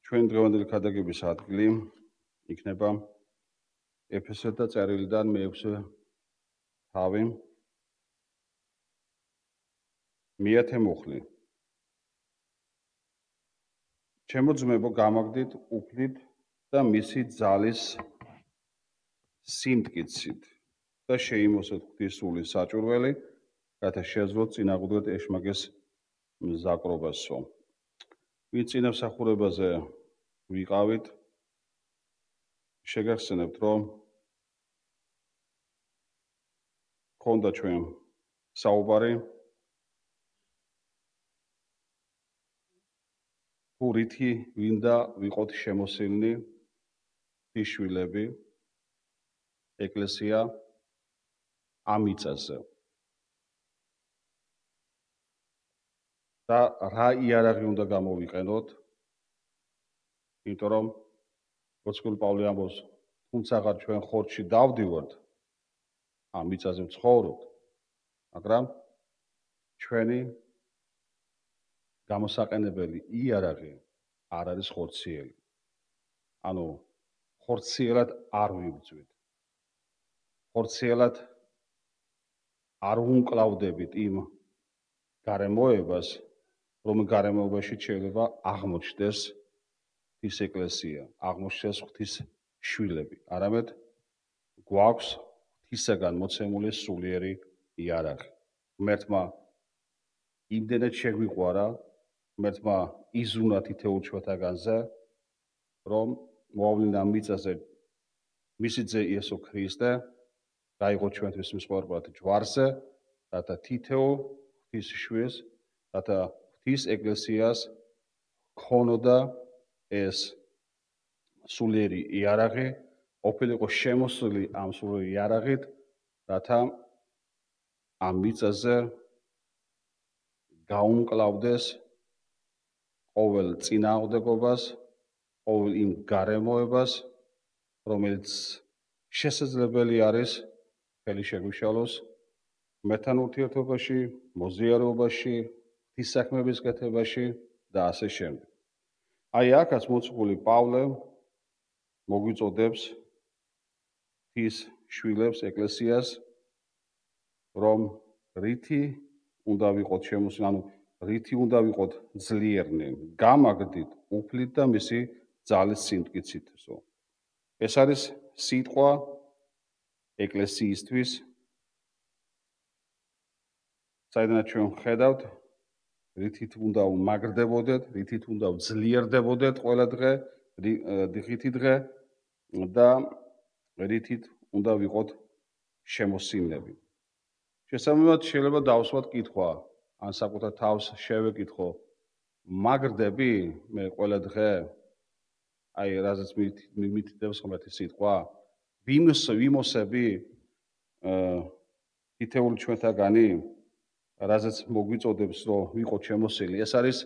ჩვენ დღევანდელი ქადაგების ადგილი იქნება ეფესოთა წერილიდან მე-6 თავი მე-10 მუხლი. ჩემო ძმებო, გამაგდით უფლით და მისი ძალის სიმტკიცით და შეიმოსოთ ღვთისმსხური საჭურველი, რათა შეძლოთ წინააღმდეგ ეშმაკის მზაკრობასო. ვინც წინამსახურებაზე ვიყავით, შეგახსენებთ, რომ ქონდა ჩვენ საუბარი თუ რითი ვინდა ვიყოთ შემოსილნი ღვთისშვილები ეკლესია ამ მიწაზე და რა იარაღი უნდა გამოვიყენოთ, იმიტომ რომ apostoli პავლე ამბობს, თუმცა ჩვენ ხორცში დავდივართ, ამ მიწაზე ვცხოვრობთ, მაგრამ ჩვენი გამოსაყენებელი იარაღი არ არის ხორციელი. ანუ ხორციელად არ ვიბრძვით. ხორციელად არ ვუმკლავდებით იმ გარემოებას, რომ გარემოებაში შეიძლება აღმოჩნდეს ღვთის ეკლესია, აღმოჩნდეს ღვთის შვილები. არამედ გვაქვს ღვთისაგან მოცემული სულიერი იარაღი. ღმერთმა იმდენად შეგვიყვარა, ღმერთმა იზრუნა თითოეულ ჩვენთაგანზე, რომ მოავლინა მიწაზე მისი ძე იესო ქრისტე გაიღო ჩვენთვის მსხვერპლად ჯვარზე, რათა თითოეულ ღვთის შვილს, რათა ღვთის ეკლესიას ქონოდა ეს სულიერი იარაღი, ყოფილიყო შემოსული ამ სულიერი იარაღით, რათა ამ მიწაზე გაუმკლავდეს ყოველ წინააღმდეგობას, ყოველ იმ გარემოებას, რომელიც შესაძლებელი არის ხელი შეგვიშალოს ღმერთთან ურთიერთობაში, მოზიარობაში, ღვთის საქმეების კეთებაში და ასე შემდეგ. აი აქაც მოციქული პავლე მოგვიწოდებს ღვთის შვილებს ეკლესიას, რომ რითი უნდა ვიყოთ შემოსილი, ანუ რითი უნდა ვიყოთ ძლიერნი, გამაგდით უფლით და მისი ძალის სიმტკიცითო. ეს არის სიტყვა ეკლესიისთვის, საიდანაც ჩვენ ხედავთ, რითით უნდა ვმაგრდებოდეთ, რითით უნდა ვძლიერდებოდეთ ყველა დღე, დღითი დღე და რითით უნდა ვიყოთ შემოსილნები. შესაბამისად, შეიძლება დავსვათ კითხვა, ან საკუთარ თავს შევეკითხო, მაგრდები მე ყველა დღე, აი რაზეც მითითებს ღმერთის სიტყვა, ვიმოსები თითოეული ჩვენთაგანი, რაზეც მოგვიწოდებს, რომ ვიყოთ შემოსილი. ეს არის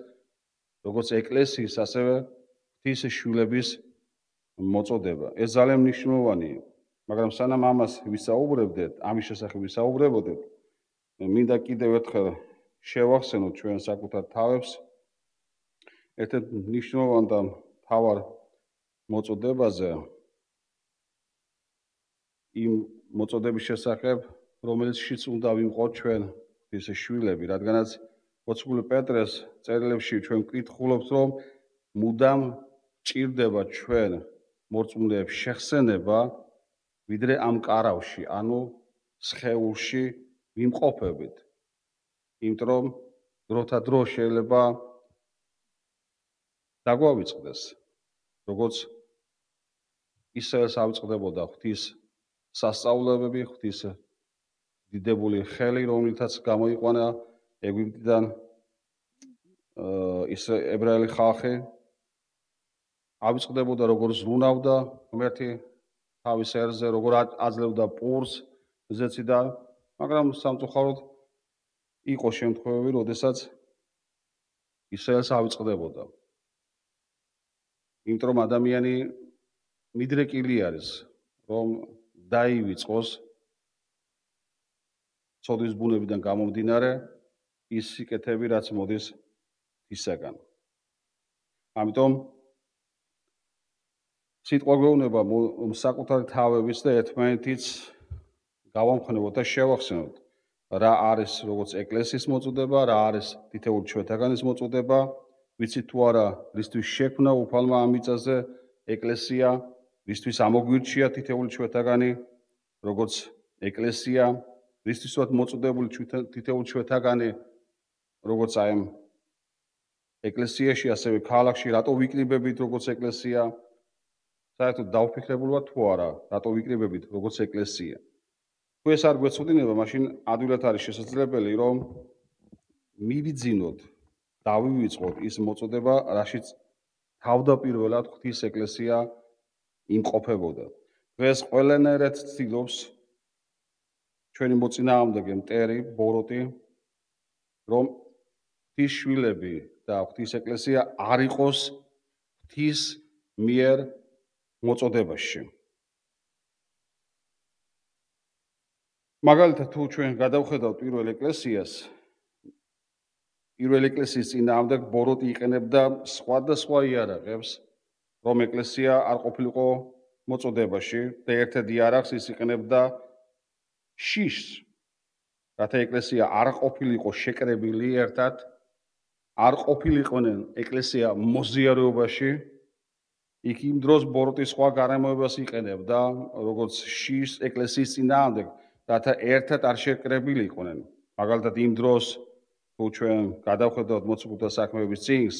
როგორც ეკლესიის, ასევე ღვთის შვილების მოწოდება. ეს ძალიან მნიშვნელოვანია. მაგრამ სანამ ამას ვისაუბრებდეთ, ამის შესახებ ვისაუბრებოდეთ, მინდა კიდევ ერთხელ შევახსენოთ ჩვენ საკუთარ თავებს ერთ-ერთ მნიშვნელოვან და მთავარ მოწოდებაზე, იმ მოწოდების შესახებ, რომელშიც უნდა ვიმყოთ ჩვენ ღვთის შვილები, რადგანაც მოციქული პეტრეს წერილებში ჩვენ ვკითხულობთ, რომ მუდამ ჭირდება ჩვენ მორწმუნეებს შეხსენება, ვიდრე ამ კარავში, ანუ სხეულში ვიმყოფებით. იმიტომ რომ დროთა დრო შეიძლება დაგვავიწყდეს, როგორც ისრაელს ავიწყდებოდა ღვთის სასწაულებები, ღვთის დიდებული ხელი, რომელთაც გამოიყვანა ეგვიპტიდან ებრაელი ხალხი, ავიწყდებოდა როგორ ზრუნავდა ღმერთი თავის ერზე, როგორ აძლევდა პურს ზეციდან, მაგრამ სამწუხაროდ იყო შემთხვევები, როდესაც ისრაელს ავიწყდებოდა. იმიტომ რომ ადამიანი მიდრეკილი არის, რომ დაივიწყოს ცოდვის ბუნებიდან გამომდინარე ის სიკეთები, რაც მოდის ღვთისაგან. ამიტომ სიტყვა გვეუბნება საკუთარი თავების და ერთმანეთიც გავამხნევოთ და შევახსენოთ რა არის როგორც ეკლესიის მოწოდება, რა არის თითოეული ჩვენთაგანის მოწოდება, ვიცით თუ არა რისთვის შექმნა უფალმა ამ მიწაზე ეკლესია, რისთვის ამოგვირჩია თითოეული ჩვენთაგანი, როგორც ეკლესია, რისთვისაც მოწოდებული თითოეული ჩვენთაგანი, როგორც აი ამ ეკლესიაში, ასევე ქალაქში, რატო ვიკრიბებით როგორც ეკლესია, საერთოდ დავფიქრებულ ვარ თუ არა, რატო ვიკრიბებით როგორც ეკლესია. თუ ეს არ გვეცოდინება, მაშინ ადვილად არის შესაძლებელი, რომ მივიძინოთ, დავივიწყოთ ის მოწოდება, რაშიც თავდაპირველად ღვთის ეკლესია იმყოფებოდა. დღეს ყველანაირად ცდილობს ჩვენი მოწინააღმდეგე მტერი, ბოროტი, რომ ღვთის შვილები და ღვთის ეკლესია არ იყოს ღვთის მიერ მოწოდებაში. მაგალითად, თუ ჩვენ გადავხედავთ პირველ ეკლესიას, პირველ ეკლესიის წინააღმდეგ ბოროტი იყენებდა სხვადასხვა იარაღებს, რომ ეკლესია არ ყოფილიყო მოწოდებაში და ერთ-ერთ იარაღს ის იყენებდა შიშს, რათა ეკლესია არ ყოფილიყო შეკრებილი ერთად, არ ყოფილიყვნენ ეკლესია მოზიარეობაში, იქ იმ დროს ბოროტი სხვა გარემოებას იყენებდა, როგორც შიშს ეკლესიის წინააღმდეგ, რათა ერთად არ შეკრებილიყვნენ. მაგალითად, იმ დროს თუ ჩვენ გადავხედავთ მოციქულთა საქმეების წიგნს,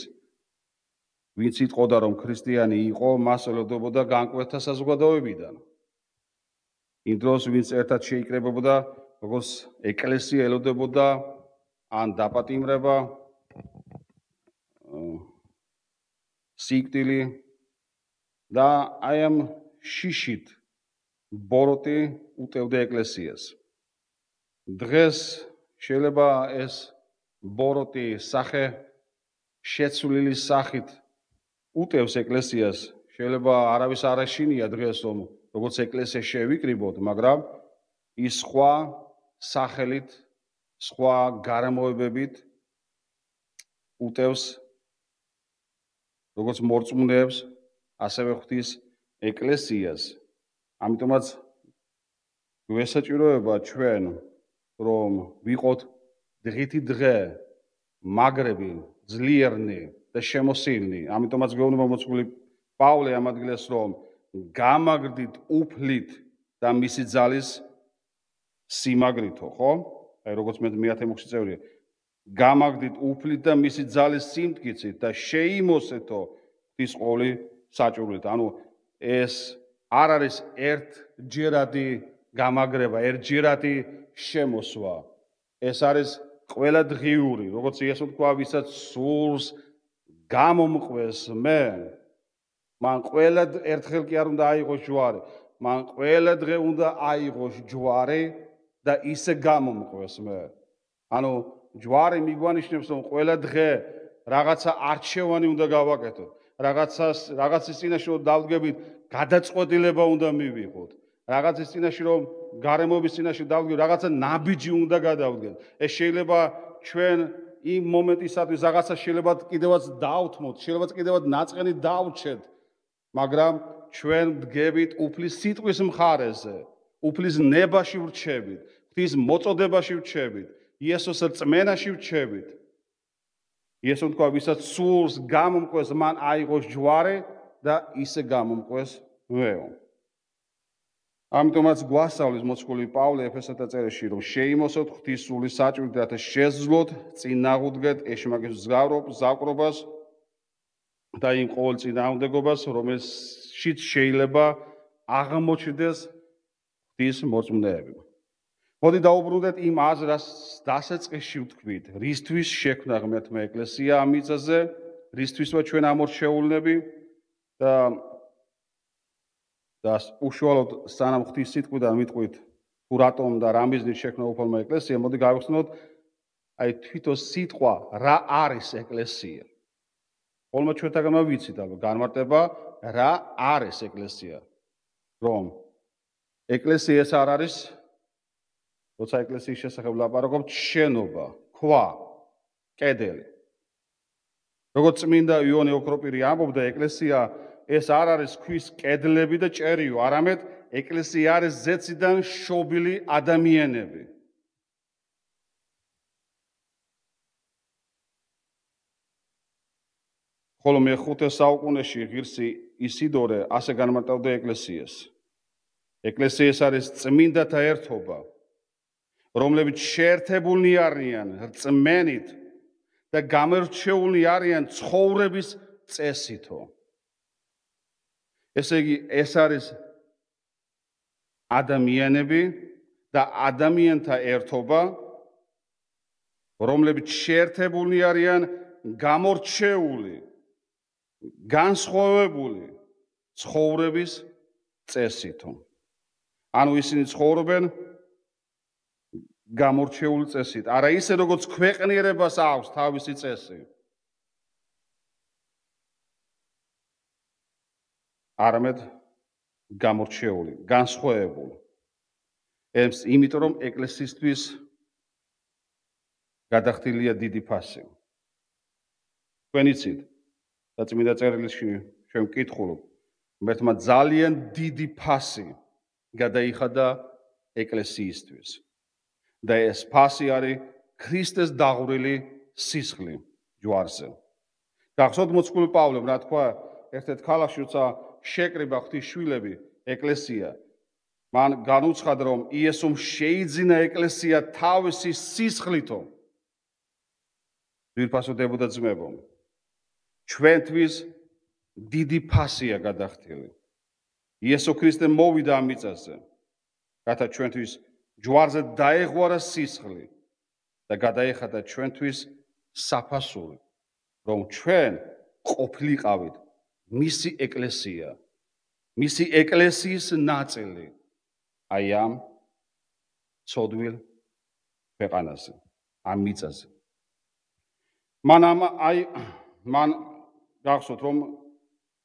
ვინც იტყოდა, რომ ქრისტიანი იყო, მას ელოდებოდა განკვეთა საზოგადოებიდან. იმ დროს ვინც ერთად შეიკრებებოდა, როგორც ეკლესია ელოდებოდა ან დაპატიმრება, სიკვდილი და აი ამ შიშით ბოროტი უტევდა ეკლესიას. დღეს შეიძლება ეს ბოროტი სახე შეცვლილი სახით უტევს ეკლესიას, შეიძლება არავის არ ეშინია დღეს, რომ როგორც ეკლესია შევიკრიბოთ, მაგრამ ის სხვა სახელით, სხვა გარემოებებით უტევს როგორც მორწმუნეებს, ასევე ღვთის ეკლესიას. ამიტომაც გვესაჭიროება ჩვენ, რომ ვიყოთ დღითი დღე მაგრები, ძლიერნი და შემოსილნი. ამიტომაც გვეუბნება მოციქული პავლე ამ ადგილას, რომ გამაგრდით უფლით და მისი ძალის სიმაგრითო, ხო? აი როგორც მე 10-6 წევრი. გამაგრდით უფლით და მისი ძალის სიმტკიცით და შეიმოსეთო ღვთის ყოვლი საჭურვით. ანუ ეს არ არის ერთჯერადი გამაგრება, ერთჯერადი შემოსვა. ეს არის ყველადღიური, როგორც იესო თქვა, ვისაც სურს გამომყვეს მე, მან ყველად ერთხელ კი არ უნდა აიღოს ჯვარი, მან ყველა დღე უნდა აიღოს ჯვარი და ისე გამომყვეს მე. ანუ ჯვარი მიგვანიშნებს, რომ ყველა დღე რაღაცა არჩევანი უნდა გავაკეთოთ, რაღაცის წინაშე რომ დავდგებით, გადაწყვეტილება უნდა მივიღოთ. რაღაცის წინაშე რომ გარემოების წინაშე დავდგეთ, რაღაცა ნაბიჯი უნდა გადავდგეთ. ეს შეიძლება ჩვენ იმ მომენტისათვის რაღაცა შეიძლება კიდევაც დავთმოთ, შეიძლება კიდევაც ნაწყენი დავრჩეთ, მაგრამ ჩვენ ვდგებით უფლის სიტყვის მხარეზე, უფლის ნებაში ვრჩებით, ღვთის მოწოდებაში ვრჩებით, იესოს რწმენაში ვრჩებით. იესო თქვა, ვისაც სურს გამომყვეს, მან აიღოს ჯვარი და ისე გამომყვეს მეო. ამიტომაც გვასწავლის მოციქული პავლე ეფესათა წერილში, რომ შეიმოსოთ ღვთის სული საჭიროდ, რათა შეძლოთ წინააღმდეგეთ ეშმაკის მგზავრობას და იმ ყოველ წინააღმდეგობას, რომელშიც შეიძლება აღმოჩნდეს ღვთის მოწმუნეები. მოდი დაუბრუნდეთ იმ აზრს დასაწყისში ვთქვით, რისთვის შექმნა ღმერთმა ეკლესია ამ მიწაზე, რისთვისმა ჩვენ ამორჩეულნები და უშუალოდ სანამ ღვთის სიტყვიდან ვიტყვით, თუ რატომ და რა მიზნით შექმნა უფალმა ეკლესია, მოდი გავიხსნოთ, აი თვითონ სიტყვა რა არის ეკლესია. ხოლმე ჩვენთაგანმა ვიცით ალბათ განმარტება რა არის ეკლესია. რომ ეკლესია ეს არ არის, როცა ეკლესიის შესახებ ლაპარაკობთ, შენობა, ქვა, კედელი. როგორც წმინდა იოანე ოქროპირი ამბობდა, ეკლესია ეს არ არის ქვის კედლები და ჭერიო, არამედ ეკლესია არის ზეციდან შობილი ადამიანები. ხოლო მე-5 საუკუნეში ღირსი ისიდორე ასე განმარტავდა ეკლესიას. ეკლესია ეს არის წმინდათა ერთობა, რომლებიც შეერთებულნი არიან რწმენით და გამორჩეულნი არიან ცხოვრების წესითო. ესე იგი, ეს არის ადამიანები და ადამიანთა ერთობა, რომლებიც შეერთებულნი არიან გამორჩეული, განსხვავებული ცხოვრების წესითო. ანუ ისინი ცხოვრობენ გამორჩეული წესით, არა ისე როგორც ქვეყნიერებას აქვს თავისი წესი. არამედ გამორჩეული, განსხვავებული. იმიტომ რომ ეკლესიისთვის გადახდილია დიდი ფასი. თქვენ იცით, და წმინდა წერილში შევკითხულობ, ღმერთმა ძალიან დიდი ფასი გადაიხადა ეკლესიისთვის. და ეს ფასი არის ქრისტეს დაღვრილი სისხლი ჯვარზე. გახსოვთ მოციქული პავლემ რა თქვა ერთ-ერთ ქალაქში, როცა შეკრიბა ღვთისშვილები ეკლესია, მან განუცხადა, რომ იესომ შეიძინა ეკლესია თავისი სისხლითო. ძვირფასოდებოდა ძმებო, ჩვენთვის დიდი ფასია გადახდილი. იესო ქრისტე მოვიდა ამ მიწაზე, რათა ჩვენთვის ჯვარზე დაეღვარა სისხლი და გადაეხადა ჩვენთვის საფასური, რომ ჩვენ ყოფილიყავით მისი ეკლესია, მისი ეკლესიის ნაწილი, აი ამ ცოდვილ ქვეყანაზე, ამ მიწაზე. მან გახსოვთ, რომ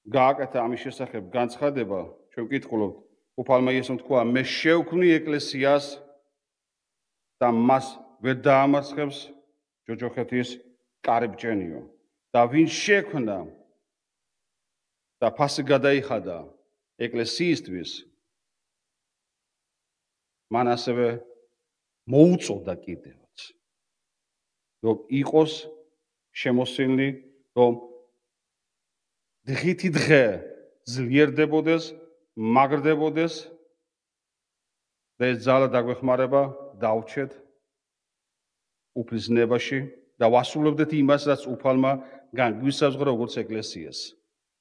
გააკეთა ამის შესახებ განცხადება, ჩვენ ვკითხულობთ, უფალმა იესომ თქვა, მე შევქმნი ეკლესიას და მას ვერ დაამარცხებს ჯოჯოხეთის კარიბჭენიო. და ვინ შექმნა და ფასი გადაიხადა ეკლესიისთვის, მან ასევე მოუწოდა კიდევაც, რომ იყოს შემოსილნი, რომ დღითი დღე ძლიერდებოდეს, მაგრდებოდეს და ეს ძალა დაგვეხმარება დავჩეთ უფლის ნებაში და ვასრულებდეთ იმას, რაც უფალმა განგვისაზღვრა როგორც ეკლესიას.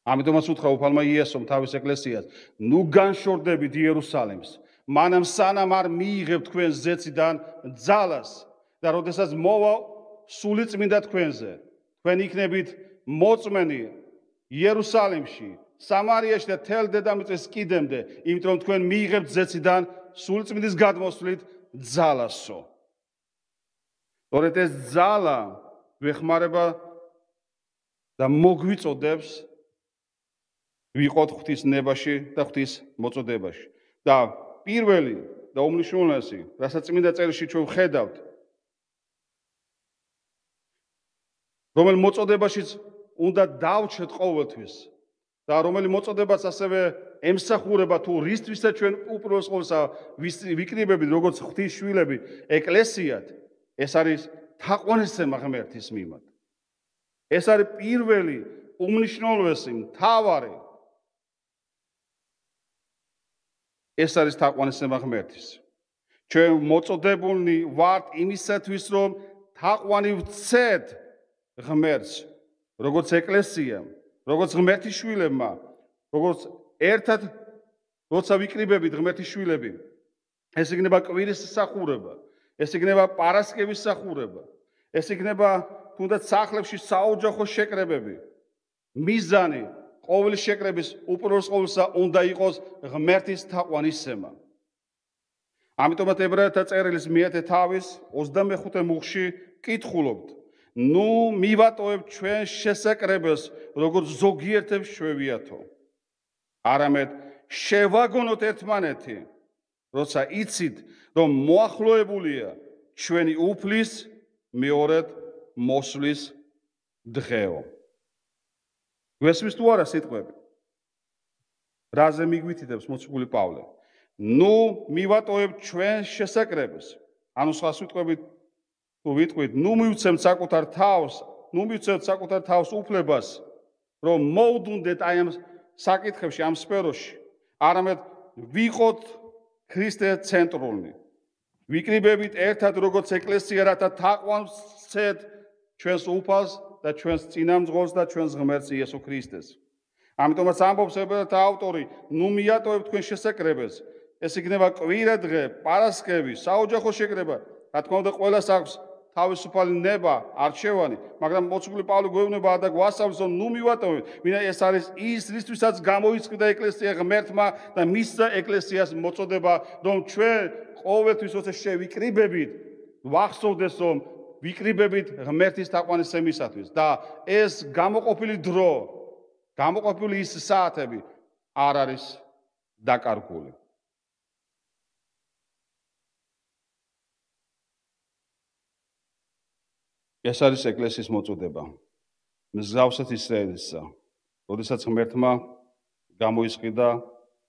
ამიტომაც უთხრა უფალმა იესომ თავის ეკლესიას, ნუ განშორდებით იერუსალიმს, მანამ სანამ არ მიიღებთ თქვენ ზეციდან ძალას და როდესაც მოვა სული წმინდა თქვენზე, თქვენ იქნებით მოწმენი იერუსალიმში, სამარიაში და თელ დედამიწის კიდემდე, იმიტომ რომ თქვენ მიიღებთ ზეციდან სულწმინდის გადმოსვლით ძალასო. სწორედ ეს ძალა გვეხმარება და მოგვიწოდებს ვიყოთ ღვთის ნებაში და ღვთის მოწოდებაში. და პირველი და უმნიშვნელოვანესი, რასაც წმინდა წერილში ჩვენ ვხედავთ, რომელ მოწოდებაშიც უნდა დავჩეთ ყოველთვის და რომელი მოწოდებაც ასევე ემსახურება თუ რისთვისაც ჩვენ უპირველეს ყოვლისა ვიკრიბებით როგორც ღვთის შვილები ეკლესიად, ეს არის თაყვანისცემა ღმერთის მიმართ. ეს არის პირველი უმნიშვნელოვანესი მთავარი. ეს არის თაყვანისცემა ღმერთის. ჩვენ მოწოდებულნი ვართ იმისათვის, რომ თაყვანი ვცეთ ღმერთს, როგორც ეკლესია, როგორც ღმერთის შვილებმა, როგორც ერთად როცა ვიკრიბებით ღმერთის შვილები, ეს იქნება კვირის სახურება, ეს იქნება პარასკევის სახურება, ეს იქნება თუნდაც სახლებში საოჯახო შეკრებები. მიზანი ყოველი შეკრების უპირველეს ყოვლისა უნდა იყოს ღმერთის თაყვანისცემა. ამიტომაც ებრაელთა წერილის მეათე თავის 25 მუხში კითხულობთ, ნუ მივატოვებთ ჩვენ შესაკრებელს, როგორც ზოგიერთებს შევიათო. არამედ შევაგონოთ ერთმანეთი, როცა იცით, რომ მოახლოებულია ჩვენი უფლის მეორედ მოსვლის დღეო. გვესმის თუ არა სიტყვები? რაზე მიგვითითებს მოციქული პავლე? ნუ მივატოვებთ ჩვენ შესაკრებას. ანუ სხვა სიტყვებით თუ ვიტყვით, ნუ მივცემთ საკუთარ თავს უფლებას, რომ მოვდუნდეთ აი ამ საკითხებში, ამ სფეროში, არამედ ვიყოთ ქრისტე ცენტრული. ვიკრიბებით ერთად როგორც ეკლესია, რათა თაყვანს ვცეთ ჩვენს უფალს და ჩვენს წინამძღოლს და ჩვენს ღმერთს იესო ქრისტეს. ამიტომაც ამბობს ებრაელთა ავტორი, ნუ მიატოვებთ თქვენ შესაკრებას. ეს იქნება კვირა დღე, პარასკევი, საოჯახო შეკრება. რა თქმა უნდა, ყველას აქვს თავისუფალი ნება, არჩევანი, მაგრამ მოციქული პავლე გვეუბნება და გვასწავლის, რომ ნუ მივატოვებთ, ვინა ეს არის ის, რისთვისაც გამოიწვია ეკლესია ღმერთმა და მისცა ეკლესიას მოწოდება, რომ ჩვენ ყოველთვის როცა შევიკრიბებით, ვახსოვდეს, რომ ვიკრიბებით ღმერთის თაყვანისცემისათვის და ეს გამოყოფილი დრო, გამოყოფილი ის საათები არ არის დაკარგული. ეს არის ეკლესიის მოწოდება. მსგავსად ისრაელისა, როდესაც ღმერთმა გამოისყიდა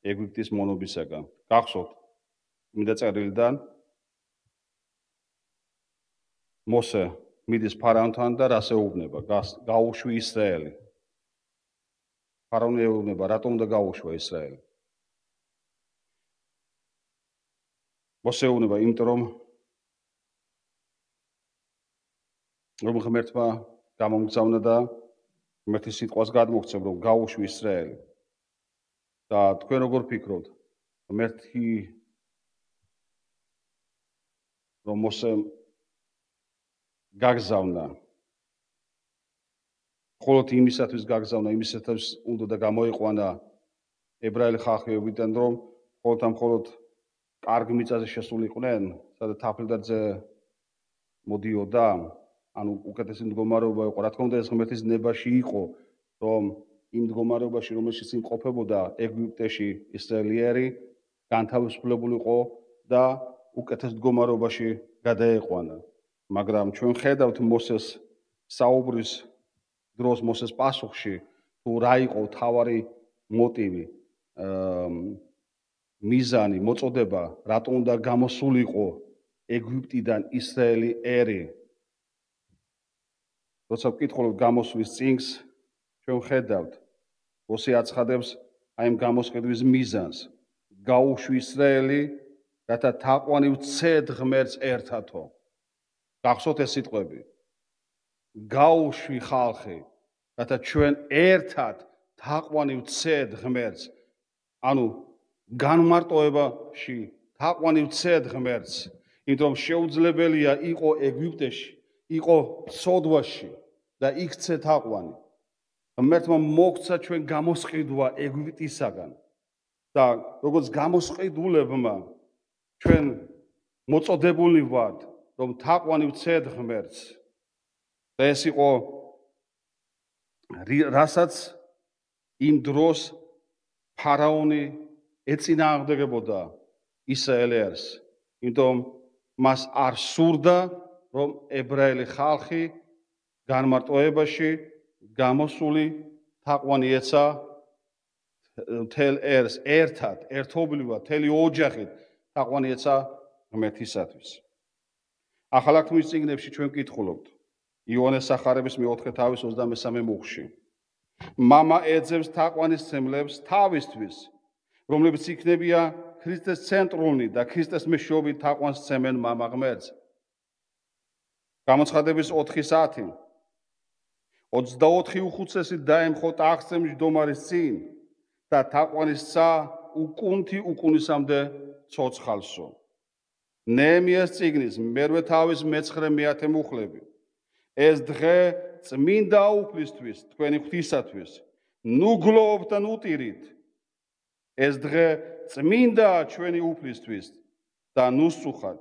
ეგვიპტის მონობისაგან. გახსოვთ, წმინდა წერილიდან მოსე მიდის ფარაონთან და რას ეუბნება? გაუშვი ისრაელი. ფარაონი ეუბნება, რატომ უნდა გაუშვა ისრაელი? მოსე ეუბნება, იმიტომ რომ ღმერთმა გამომგზავნა და ღმერთის სიტყვას გადმოგვცემ, რომ გაუშვი ისრაელი. და თქვენ როგორ ფიქრობთ? ღმერთი რომ მოსემ გაგზავნა. მხოლოდ იმისათვის გაგზავნა, იმისათვის უნდა და გამოიყვანა ებრაელი ხალხებიდან, რომ მხოლოდ კარგ მიწაზე შესულიყვნენ, სადაც თაფლიდაძე მოდიოდა, ანუ უკეთესი მდგომარეობა იყო. რა თქმა უნდა, ეს ღმერთის ნებაში იყო, რომ იმ მდგომარეობაში, რომელშიც იმყოფებოდა ეგვიპტეში ისრაელიერი, განთავისუფლებულიყო და უკეთეს მდგომარეობაში გადაეყვანა. მაგრამ ჩვენ ხედავთ მოსეს საუბრის დროს, მოსეს პასუხში, თუ რა იყო თავარი მოტივი, მიზანი, მოწოდება, რატომ უნდა გამოსულიყო ეგვიპტიდან ისრაელი ერი. როცა ვკითხულობთ გამოსვლის წიგნს, ჩვენ ხედავთ, მოსე აცხადებს აი ამ გამოსყიდვის მიზანს. გაუშვი ისრაელი, რათა თაყვანი ვცეთ ღმერთს ერთადო. გახსოვთ ეს სიტყვები? გაუშვი ხალხი, რათა ჩვენ ერთად თაყვანი ვცეთ ღმერთს. ანუ განმარტოებაში თაყვანი ვცეთ ღმერთს, იმიტომ რომ შეუძლებელია იყო ეგვიპტეში, იყო სოდვაში და იქ ცე თაყვანი. ღმერთმა მოგცა ჩვენ გამოსყიდვა ეგვიპტისაგან და როგორც გამოსყიდულებმა ჩვენ მოწოდებული ვართ, რომ თაყვანი ვცეთ ღმერთს. და ეს იყო რასაც იმ დროს ფარაონი ეწინააღმდეგებოდა ისრაელს, იმიტომ მას არ სურდა, რომ ებრაელი ხალხი განმარტოებაში გამოსული თაყვანი ეცა მთელ ერს ერთად, ერთობლივად, მთელი ოჯახით თაყვანი ეცა ღმერთისათვის. ახალ აღთქმის წიგნებში ჩვენ ვკითხულობთ იოანეს სახარების მე-4 23 მუხლში. მამა ეძებს თაყვანისცემლებს თავისთვის, რომლებიც იქნებია ქრისტეს ცენტრული და ქრისტეს მეშვეობით თაყვანს სცემენ მამა ღმერთს. გამოცხადების 4:10 24 უხუცესი დაემხო ტახტზე მჯდომარის წინ და თაყვანისცა უკუნთი უკუნისამდე ცოცხალსო. ნეემიას წიგნის მერვე თავის მე-9 მუხლები. ეს დღე წმინდა უფლისთვის, თქვენი ღვთისათვის, ნუ გლოვობთ და ნუ ტირით. ეს დღე წმინდა ჩვენი უფლისთვის და ნუ სწუხად,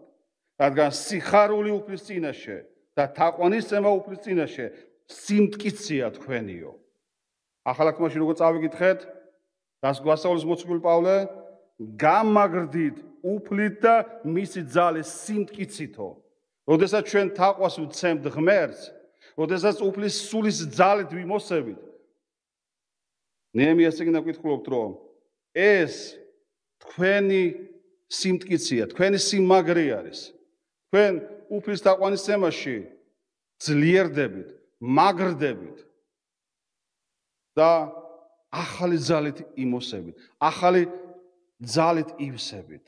რადგან სიხარული უფლის წინაშე და თაყვანისცემა უფლის წინაშე სიმტკიცეა თქვენიო. ახალ აღთქმაში როგორც წავიკითხეთ, რას გვასწავლის მოციქული პავლე? გამაგრდით უფლით და მისი ძალის სიმტკიცითო. როდესაც ჩვენ თაყვანს ვცემთ ღმერთს, როდესაც უფლის სულის ძალით ვიმოსებით. ნეემიას წიგნიდან ვკითხულობთ, რომ ეს თქვენი სიმტკიცეა, თქვენი სიმაგრე არის. თქვენ უფლის თაყვანისცემაში ძლიერდებით, მაგრდებით და ახალი ძალით იმოსებით, ახალი ძალით ივსებით.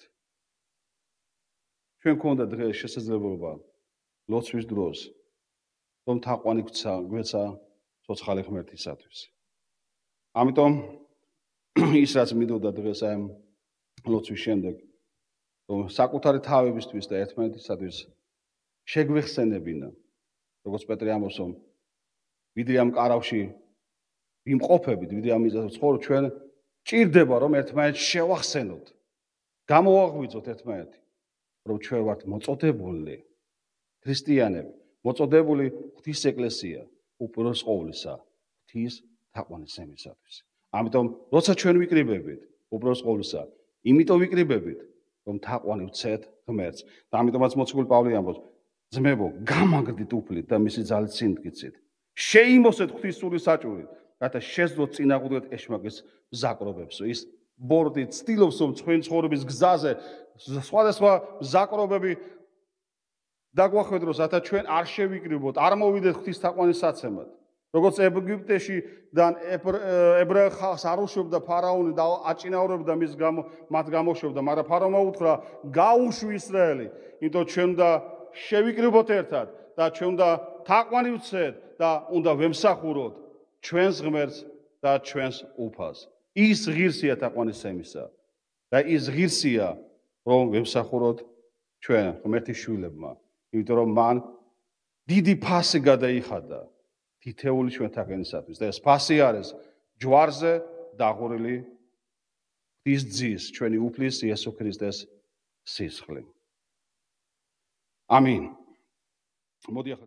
ჩვენ გქონდა დღეს შესაძლებლობა ლოცვის დროს, რომ თაყვანი გვეცა ცოცხალი ღმერთისათვის. ამიტომ ის რაც მინდოდა დღეს ამ ლოცვის შემდეგ, რომ საკუთარი თავებისთვის და ერთმანეთისათვის შეგვეხსენებინა, როგორც პეტრე ამბობს, რომ ვიდრე ამ კარავში ვიმყოფებით, ვიდრე ამ მიწაზე ვცხოვრობთ, ჩვენ ჭირდება, რომ ერთმანეთს შევახსენოთ, გამოვაღვიძოთ ერთმანეთი, რომ ჩვენ ვართ მოწოდებული ქრისტიანები, მოწოდებული ღვთის ეკლესია, უპირველეს ყოვლისა, ღვთის თაყვანისცემისათვის. ამიტომ, როცა ჩვენ ვიკრიბებით, უპირველეს ყოვლისა, იმიტომ ვიკრიბებით, რომ თაყვანი ვცეთ ღმერთს. და ამიტომაც მოციქული პავლე ამბობს, ძმებო, გამაგრდით უფლით და მისი ძალით სიმტკიცით. შეიმოსეთ ღვთის სული საჭურით, რათა შეძლოთ წინააღმდეგ ეშმაკის მზაკრობებსო. ის ბოროტი ცდილობს, რომ თქვენ ცხოვრების გზაზე სხვადასხვა მზაკრობები დაგვახვედროს, რათა ჩვენ არ შევიკრიბოთ, არ მოვიდეთ ღვთის თაყვანისაცემად. როგორც ეგვიპტეში და ებრაელ ხალხს არ უშვებდა ფარაონი და აჭინაურებდა მათ გამოშვებდა, მაგრამ ფარაონმა უთხრა, გაუშვი ისრაელი, იმიტომ ჩვენ უნდა შევიკრიბოთ ერთად და ჩვენ უნდა თაყვანი ვცეთ და უნდა ვემსახუროთ ჩვენს ღმერთს და ჩვენს უფალს. ის ღირსია თაყვანისცემისა და ის ღირსია, რომ ვემსახუროთ ჩვენ ღმერთის შვილებმა, იმიტომ რომ მან დიდი ფასი გადაიხადა თითეული ჩვენთაგანისათვის და ეს ფასი არის ჯვარზე დაღურილი ღვთის ძის, ჩვენი უფლის იესო ქრისტეს სისხლი. ამინ. მოდი ახლა